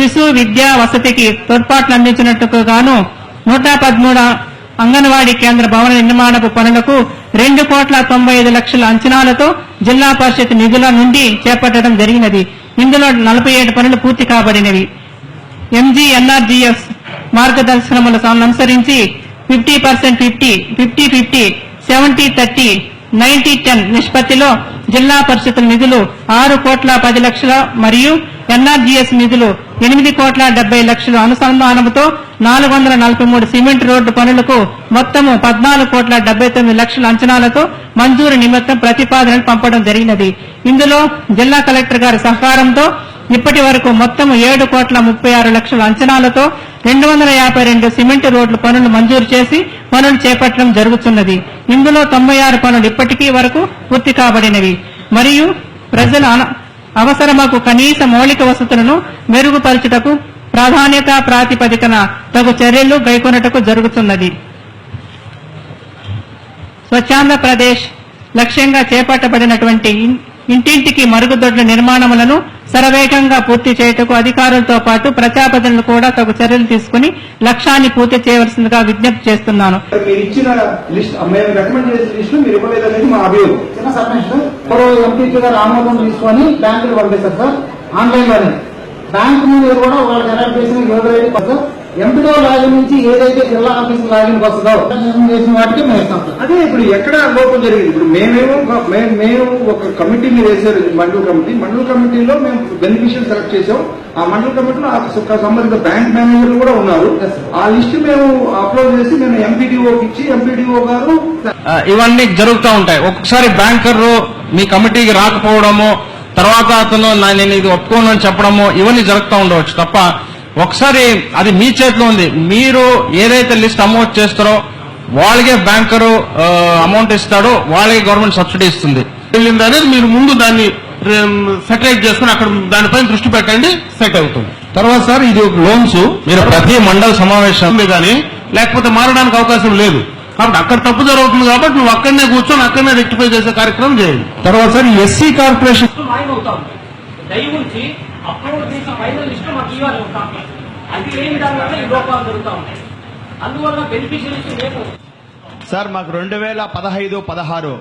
శిశు విద్యా వసతికి తోడ్పాట్లు అందించినట్టుకు గాను 113 అంగన్వాడీ కేంద్ర భవన నిర్మాణపు పనులకు 2,95,00,000 అంచనాలతో జిల్లా పరిషత్ నిధుల నుండి చేపట్టడం జరిగినది. ఇందులో 47 పనులు పూర్తి కాబడినవి. ఎంజీఎన్ఆర్జీఎస్ మార్గదర్శనములను అనుసరించి 50% 50, 70-30, 90-10 నిష్పత్తిలో జిల్లా పరిషత్ నిధులు 6,10,00,000 మరియు ఎన్ఆర్జీఎస్ నిధులు 8,70,00,000 అనుసంధానంతో 443 సిమెంట్ రోడ్డు పనులకు మొత్తము 14,79,00,000 అంచనాలతో మంజూరు నిమిత్తం ప్రతిపాదనలు పంపడం జరిగినది. ఇందులో జిల్లా కలెక్టర్ గారి సహకారంతో ఇప్పటి వరకు మొత్తం 7,36,00,000 అంచనాలతో 252 సిమెంట్ రోడ్ల పనులు మంజూరు చేసి పనులు చేపట్టడం జరుగుతున్నది. ఇందులో 96 పనులు ఇప్పటికీ వరకు పూర్తి కాబడినవి మరియు ప్రజల అవసరమకు కనీస మౌలిక వసతులను మెరుగుపరచుటకు ప్రాధాన్యత ప్రాతిపదికన తగు చర్యలు గైకొనుటకు జరుగుతున్నది. స్వచ్ఛాంధ్రప్రదేశ్ లక్ష్యంగా చేపట్టబడినటువంటి ఇంటింటికి మరుగుదొడ్ల నిర్మాణములను శరవేగంగా పూర్తి చేయటకు అధికారులతో పాటు ప్రజాప్రతినిధులు కూడా తగు చర్యలు తీసుకుని లక్ష్యాన్ని పూర్తి చేయవలసిందిగా విజ్ఞప్తి చేస్తున్నాను. మీరు ఇచ్చిన లిస్ట్ మేము రికమెండ్ చేసిన లిస్టు మీరు ఇవ్వలేదనేది మా అభియోగం. చిన్న సబ్మిషన్ ఎంపీటీ గారు ఆమోదం తీసుకొని బ్యాంకులు పంపిస్తారు సార్. ఆన్లైన్ లోనే బ్యాంకు మీద కూడా వాళ్ళు జనరేట్ చేసిన యూజర్ ఐడి కోసం ఎంపీఓ లాగిన్ నుంచి ఏదైతే జిల్లా ఆఫీస్ లాగిన్ వస్తుందో చేసిన వాటికి మేము ఇస్తాం. అదే ఇప్పుడు ఎక్కడ లోపం జరిగింది. ఇప్పుడు మేము ఒక కమిటీ మీద వేసారు, మండల కమిటీలో మేము బెనిఫిషియల్ సెలెక్ట్ చేసాం. ఆ మండల కమిటీలో సంబంధిత బ్యాంక్ మేనేజర్లు కూడా ఉన్నారు. ఆ లిస్ట్ మేము అప్లోడ్ చేసి మేము ఎంపీడీఓకి ఇచ్చి ఎంపీడీఓ గారు ఇవన్నీ జరుగుతూ ఉంటాయి. ఒక్కొక్కసారి బ్యాంకర్లు మీ కమిటీకి రాకపోవడము, తర్వాత అతను నేను ఇది ఒప్పుకోను అని చెప్పడము, ఇవన్నీ జరుగుతూ ఉండవచ్చు తప్ప ఒకసారి అది మీ చేతిలో ఉంది. మీరు ఏదైతే లిస్ట్ అమౌంట్ చేస్తారో వాళ్ళకే బ్యాంకరు అమౌంట్ ఇస్తాడో వాళ్ళకి గవర్నమెంట్ సబ్సిడీ ఇస్తుంది అనేది మీరు ముందు దాన్ని సెటిలైట్ చేసుకుని అక్కడ దానిపైన దృష్టి పెట్టండి, సెట్ అవుతుంది. తర్వాత సార్ ఇది లోన్స్ మీరు ప్రతి మండల సమావేశం కానీ లేకపోతే మారడానికి అవకాశం లేదు కాబట్టి అక్కడ తప్పు జరుగుతుంది కాబట్టి నువ్వు అక్కడనే కూర్చొని అక్కడనే రెక్టిఫై చేసే కార్యక్రమం చేయండి. తర్వాత సార్ ఎస్సీ కార్పొరేషన్ అప్లోడ్ చేసి ఫైనల్ లిస్ట్ మాకు ఇవ్వాలి ఒక కాపీ. అది లేని దానివల్ల ఈ లోపాలు జరుగుతూ ఉంటాయి. అందువల్ల బెనిఫిషియరీస్ లేదు సార్. మాకు 2015-16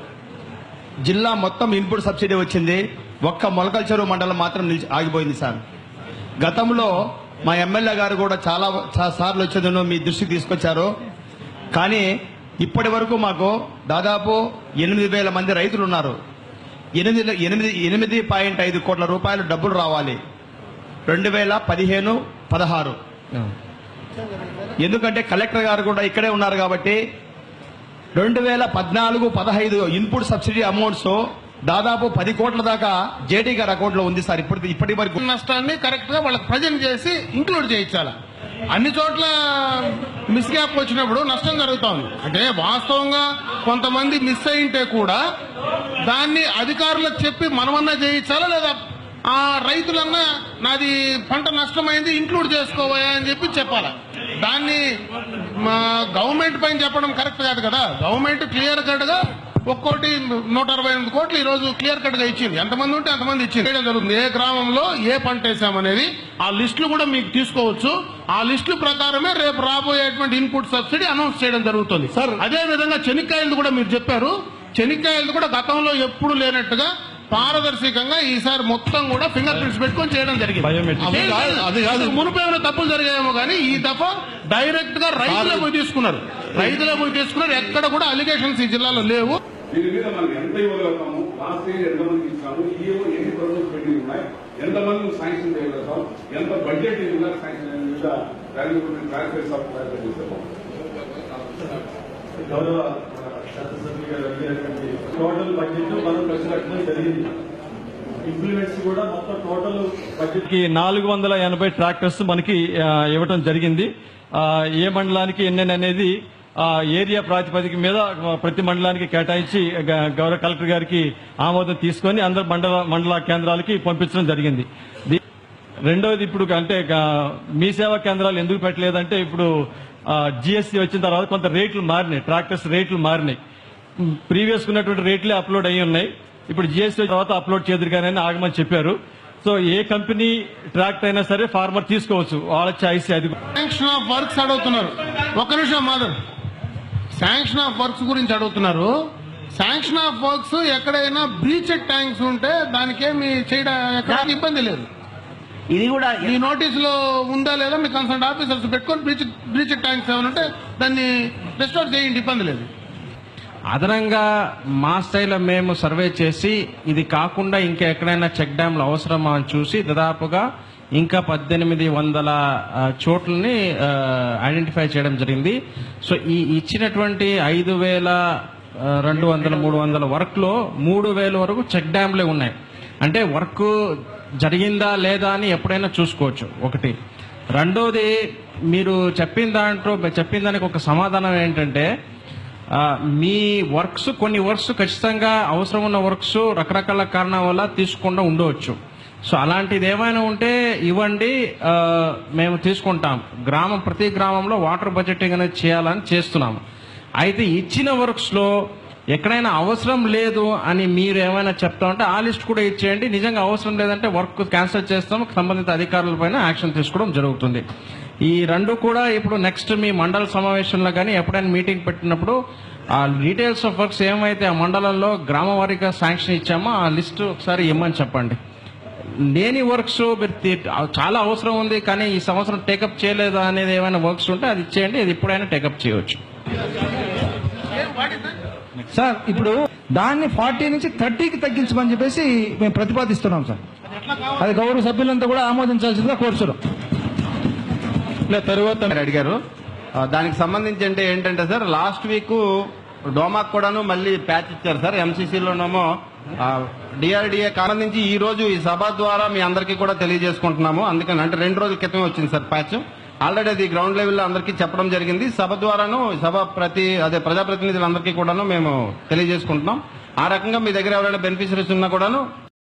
జిల్లా మొత్తం ఇన్పుట్ సబ్సిడీ వచ్చింది. ఒక్క మొలకల చెరువు మండలం మాత్రం ఆగిపోయింది సార్. గతంలో మా ఎమ్మెల్యే గారు కూడా చాలా సార్లు వచ్చేదను మీ దృష్టికి తీసుకొచ్చారు. కానీ ఇప్పటి వరకు మాకు దాదాపు 8,000 మంది రైతులు ఉన్నారు. 8.5 కోట్ల రూపాయలు డబ్బులు రావాలి 2015-16. ఎందుకంటే కలెక్టర్ గారు కూడా ఇక్కడే ఉన్నారు కాబట్టి 2014-15 ఇన్పుట్ సబ్సిడీ అమౌంట్స్ దాదాపు 10 కోట్ల దాకా జేడీ గారి అకౌంట్ లో ఉంది సార్. ఇప్పటి వరకు నష్టాన్ని కరెక్ట్ గా వాళ్ళకి ప్రజెంట్ చేసి ఇంక్లూడ్ చేయించాలి. అన్ని చోట్ల మిస్ గ్యాప్ వచ్చినప్పుడు నష్టం జరుగుతా ఉంది. అంటే వాస్తవంగా కొంతమంది మిస్ అయింటే కూడా దాన్ని అధికారులకు చెప్పి మనమన్నా చేయించాలా, లేదా ఆ రైతులన్నా నాది పంట నష్టమైంది ఇంక్లూడ్ చేసుకోవా అని చెప్పి చెప్పాలా. దాన్ని గవర్నమెంట్ పైన చెప్పడం కరెక్ట్ కాదు కదా. గవర్నమెంట్ క్లియర్ కట్ గా ఒక్కోటి 168 కోట్లు ఈ రోజు క్లియర్ కట్ గా ఇచ్చింది. ఎంతమంది ఉంటే అంతమంది ఇచ్చింది జరుగుతుంది. ఏ గ్రామంలో ఏ పంట వేసామనేది ఆ లిస్టులు కూడా మీకు తీసుకోవచ్చు. ఆ లిస్టుల ప్రకారమే రేపు రాబోయేటువంటి ఇన్పుట్ సబ్సిడీ అనౌన్స్ చేయడం జరుగుతుంది సార్. అదే విధంగా చెనిక్కాయలు కూడా మీరు చెప్పారు. చెనిక్కాయలు కూడా గతంలో ఎప్పుడు లేనట్టుగా పారదర్శకంగా ఈసారి మొత్తం కూడా ఫింగర్ ప్రింట్స్ పెట్టుకొని చేయడం జరిగింది. మునుపేమైనా తప్పులు జరిగాయేమో కానీ ఈ దఫా డైరెక్ట్ గా రైతులే పోయి తీసుకున్నారు. ఎక్కడ కూడా అలిగేషన్స్ ఈ జిల్లాలో లేవు. దీని మీద మనం ఎంత ఇవ్వగలుగుతాము, లాస్ట్ ఇయర్ ఎంతమందికి ఇస్తాము, ఈ ఎన్ని ప్రాజెక్ట్స్ పెండింగ్ ఉన్నాయి, ఎంతమంది శాంక్షన్ చేయగలుగుతాం, ఎంత బడ్జెట్ శాంక్షన్ క్లారిఫై చేస్తాం. గౌరవ శాసనసభ్యులు గారు అడిగినటువంటి టోటల్ బడ్జెట్ మనం ఖర్చు పెట్టడం జరిగింది. ఇంప్లిమెంట్స్ కూడా మొత్తం టోటల్ బడ్జెట్ కి 480 ట్రాక్టర్స్ మనకి ఇవ్వడం జరిగింది. ఏ మండలానికి ఎన్నెన్ అనేది ఏరియా ప్రాతిపదిక మీద ప్రతి మండలానికి కేటాయించి గౌరవ కలెక్టర్ గారికి ఆమోదం తీసుకొని అందరు మండల కేంద్రాలకి పంపించడం జరిగింది. రెండవది ఇప్పుడు అంటే మీ సేవా కేంద్రాలు ఎందుకు పెట్టలేదంటే ఇప్పుడు జిఎస్టీ వచ్చిన తర్వాత కొంత రేట్లు మారినాయి, ట్రాక్టర్స్ రేట్లు మారినాయి. ప్రీవియస్ ఉన్నటువంటి రేట్లే అప్లోడ్ అయ్యి ఉన్నాయి. ఇప్పుడు జిఎస్టీ తర్వాత అప్లోడ్ చేదురుగానే ఆగమని చెప్పారు. సో ఏ కంపెనీ ట్రాక్టర్ అయినా సరే ఫార్మర్ తీసుకోవచ్చు, వాళ్ళ చాయిస్ అది. శాంక్షన్ ఆఫ్ వర్క్స్ అడుగుతున్నారు. ఒక్క నిమిషం మాధవ్, శాంక్షన్ ఆఫ్ వర్క్స్ గురించి అడుగుతున్నారు. శాంక్షన్ ఆఫ్ వర్క్స్ ఎక్కడైనా బ్రీచెడ్ ట్యాంక్స్ ఉంటే దానికేమి చేయడం ఎక్కడ ఇబ్బంది లేదు. ఇది కూడా ఈ నోటీసులో ఉందా లేదా మీ కన్సర్న్ ఆఫీసర్స్ పెట్టుకొని బ్రీచెడ్ ట్యాంక్స్ ఏమైనా ఉంటే దాన్ని రెస్టోర్ చేయండి, ఇబ్బంది లేదు. అదనంగా మా స్టైల్లో మేము సర్వే చేసి ఇది కాకుండా ఇంకా ఎక్కడైనా చెక్ డ్యాంలు అవసరమా అని చూసి దాదాపుగా ఇంకా 1800 చోట్లని ఐడెంటిఫై చేయడం జరిగింది. సో ఈ ఇచ్చినటువంటి 5200, 300 వర్క్ లో 3000 వరకు చెక్ డ్యాంలే ఉన్నాయి. అంటే వర్క్ జరిగిందా లేదా అని ఎప్పుడైనా చూసుకోవచ్చు. ఒకటి. రెండోది, మీరు చెప్పిన దానికి ఒక సమాధానం ఏంటంటే, మీ వర్క్స్ కొన్ని వర్క్స్ ఖచ్చితంగా అవసరం ఉన్న వర్క్స్ రకరకాల కారణాల వల్ల తీసుకుండా ఉండవచ్చు. సో అలాంటిది ఏమైనా ఉంటే ఇవ్వండి, మేము తీసుకుంటాం. ప్రతి గ్రామంలో వాటర్ బడ్జెటింగ్ అనేది చేయాలని చేస్తున్నాము. అయితే ఇచ్చిన వర్క్స్ లో ఎక్కడైనా అవసరం లేదు అని మీరు ఏమైనా చెప్తా ఉంటే ఆ లిస్ట్ కూడా ఇచ్చేయండి. నిజంగా అవసరం లేదంటే వర్క్ క్యాన్సిల్ చేస్తాం, సంబంధిత అధికారులపైన యాక్షన్ తీసుకోవడం జరుగుతుంది. ఈ రెండు కూడా ఇప్పుడు నెక్స్ట్ మీ మండల సమావేశంలో కానీ ఎప్పుడైనా మీటింగ్ పెట్టినప్పుడు ఆ డీటెయిల్స్ ఆఫ్ వర్క్స్ ఏమైతే ఆ మండలంలో గ్రామ వారీగా శాంక్షన్ ఇచ్చామో ఆ లిస్టు ఒకసారి ఇమ్మని చెప్పండి. లేని వర్క్స్ చాలా అవసరం ఉంది కానీ ఈ సంవత్సరం టేకప్ చేయలేదా అనేది ఏమైనా వర్క్స్ ఉంటే అది ఇచ్చేయండి, అది ఇప్పుడైనా టేకప్ చేయవచ్చు. సార్ ఇప్పుడు దాన్ని 40 నుంచి 30కి తగ్గించమని చెప్పేసి మేము ప్రతిపాదిస్తున్నాం సార్. అది గౌరవ సభ్యులంతా కూడా ఆమోదించాల్సిందిగా కోరుతున్నాం. తరువాత అడిగారు దానికి సంబంధించి ఏంటంటే సార్, లాస్ట్ వీక్ డోమాక్ కూడాను మళ్ళీ ప్యాచ్ ఇచ్చారు సార్. ఎంసీసీలోనేమో డిఆర్డీఏ సంబంధించి ఈ రోజు ఈ సభ ద్వారా మీ అందరికీ కూడా తెలియజేసుకుంటున్నాము. అందుకని 2 రోజుల క్రితమే వచ్చింది సార్ ప్యాచ్. ఆల్రెడీ అది గ్రౌండ్ లెవెల్లో అందరికీ చెప్పడం జరిగింది. సభ ద్వారాను ప్రజాప్రతినిధులందరికీ కూడాను మేము తెలియజేసుకుంటున్నాం. ఆ రకంగా మీ దగ్గర ఎవరైనా బెనిఫిషరీస్ ఉన్నా కూడాను